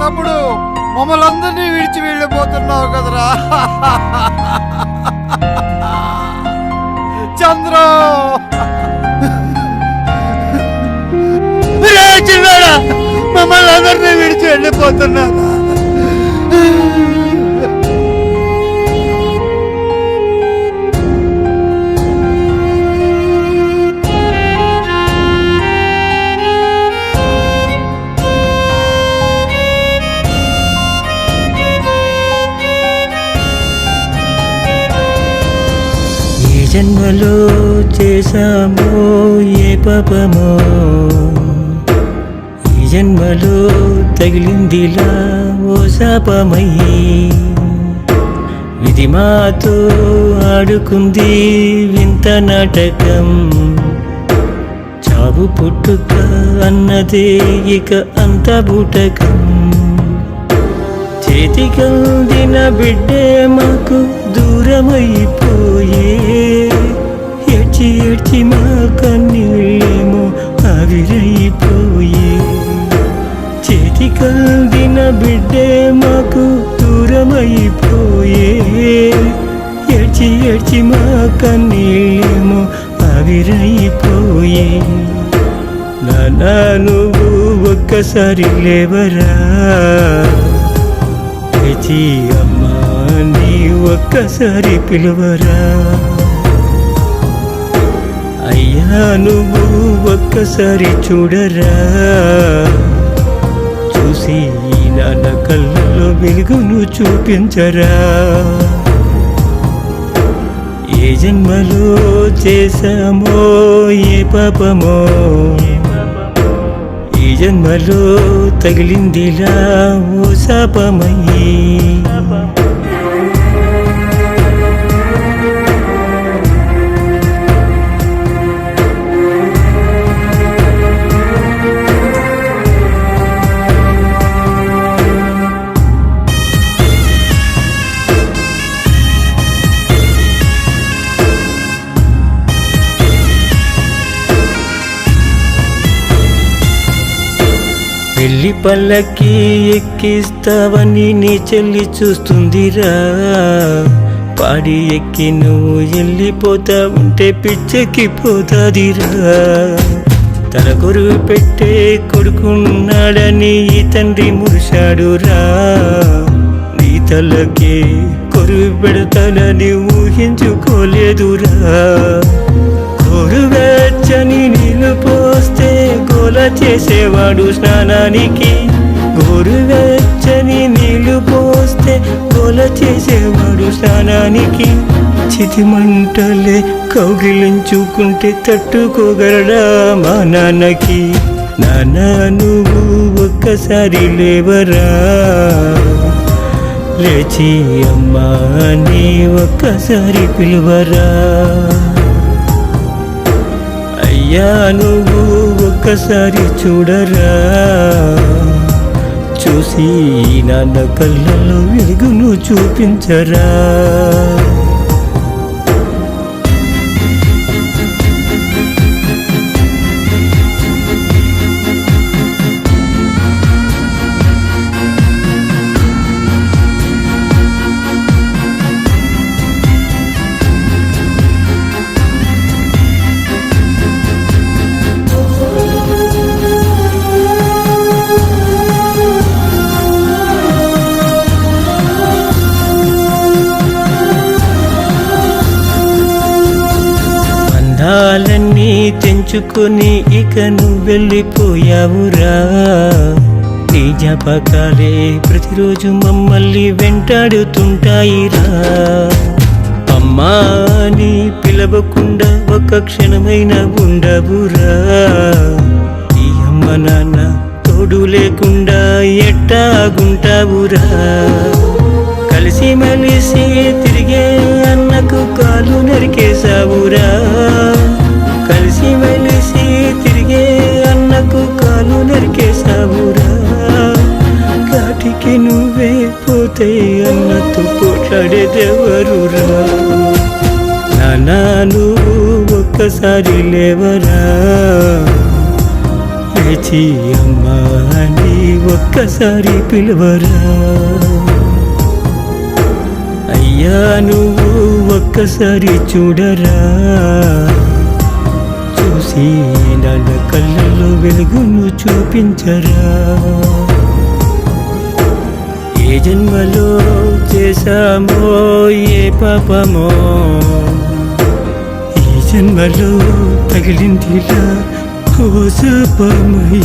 తమ్ముడు మమ్మల్ని అందరినీ విడిచి వెళ్ళిపోతున్నావు కదరా చంద్ర. చిన్నాడా మమ్మల్ని అందరినీ విడిచి వెళ్ళిపోతున్నా. జన్మలో చేశామో ఏ పాపమో, ఈ జన్మలో తగిలిందిలా ఓ శాపమై. విధి మాతో ఆడుకుంది వింత నాటకం. చావు పుట్టుక అన్నదే ఇక అంత బూటకం. చేతికందిన బిడ్డే మాకు దూరమైపోయే. ఏడ్చి ఏడ్చి మా కన్నీళ్ళేమో ఆవిరైపోయే. చేతికందిన బిడ్డే మాకు దూరమైపోయే. ఏడ్చి ఏడ్చి మా కన్నీళ్ళేమో ఆవిరైపోయే. నాన్నా నువ్వు ఒక్కసారి లేవరా, లేచి అమ్మా నీ ఒక్కసారి పిలువరా. అయ్యా నువ్వు ఒక్కసారి చూడరా, చూసి నాన్న కళ్ళలో వెలుగును చూపించరా. ఏ జన్మలో చేశామో ఏ పాపమో, ఈ జన్మలో తగిలిందిలా ఓ శాపమయ్యి. పెళ్లి పల్లకి ఎక్కిస్తావని నీ చెల్లి చూస్తుందిరా. పాడి ఎక్కి నువ్వు వెళ్ళిపోతా ఉంటే పిచ్చెక్కిపోతాదిరా. తల కొరువు పెట్టే కొడుకున్నాడని ఈ తండ్రి మురిశాడురా. నీ తలకి కొరువు పెడతానని ఊహించుకోలేదురా. గోరువెచ్చని నీళ్ళు పోస్తే గోల చేసేవాడు స్నానానికి. గోరువెచ్చని నీళ్ళు పోస్తే గోల చేసేవాడు స్నానానికి. చితి మంటలే కౌగిలించుకుంటే తట్టుకోగలడా మా నాన్నకి. నాన్న నువ్వు ఒక్కసారి లేవరా, లేచి అమ్మా నీ ఒక్కసారి పిలువరా. అయ్యా నువ్వు ఒక్కసారి చూడరా, చూసి నాన్న కళ్ళలో వెలుగును చూపించరా. బంధాలన్నీ తెంచుకొని ఇక నువ్వు వెళ్ళిపోయావురా. నీ జ్ఞాపకాలే ప్రతిరోజు మమ్మల్ని వెంటాడుతుంటాయిరా. అమ్మా అని పిలవకుండా ఒక క్షణమైన ఉండవురా. ఈ అమ్మ నాన్న తోడు లేకుండా ఎట్టాగుంటావురా. కలిసి మెలిసి తిరిగే అన్నకు కాలు నరికేశావురా. కలిసి మెలిసి తిరిగే అన్నకు కాలు నరికేశావురా. కాటికి నువ్వే పోతే అన్నతో పోట్లాడేదెవరురా. నాన్నా నువ్వు ఒక్కసారి లేవరా, లేచి అమ్మా అని ఒక్కసారి పిలువరా. అయ్యా నువ్వు ఒక్కసారి చూడరా, చూసి నాన్న కళ్ళల్లో వెలుగును చూపించరా. ఏ జన్మలో చేశామో ఏ పాపమో, ఈ జన్మలో తగిలిందిలా ఓ శాపమై.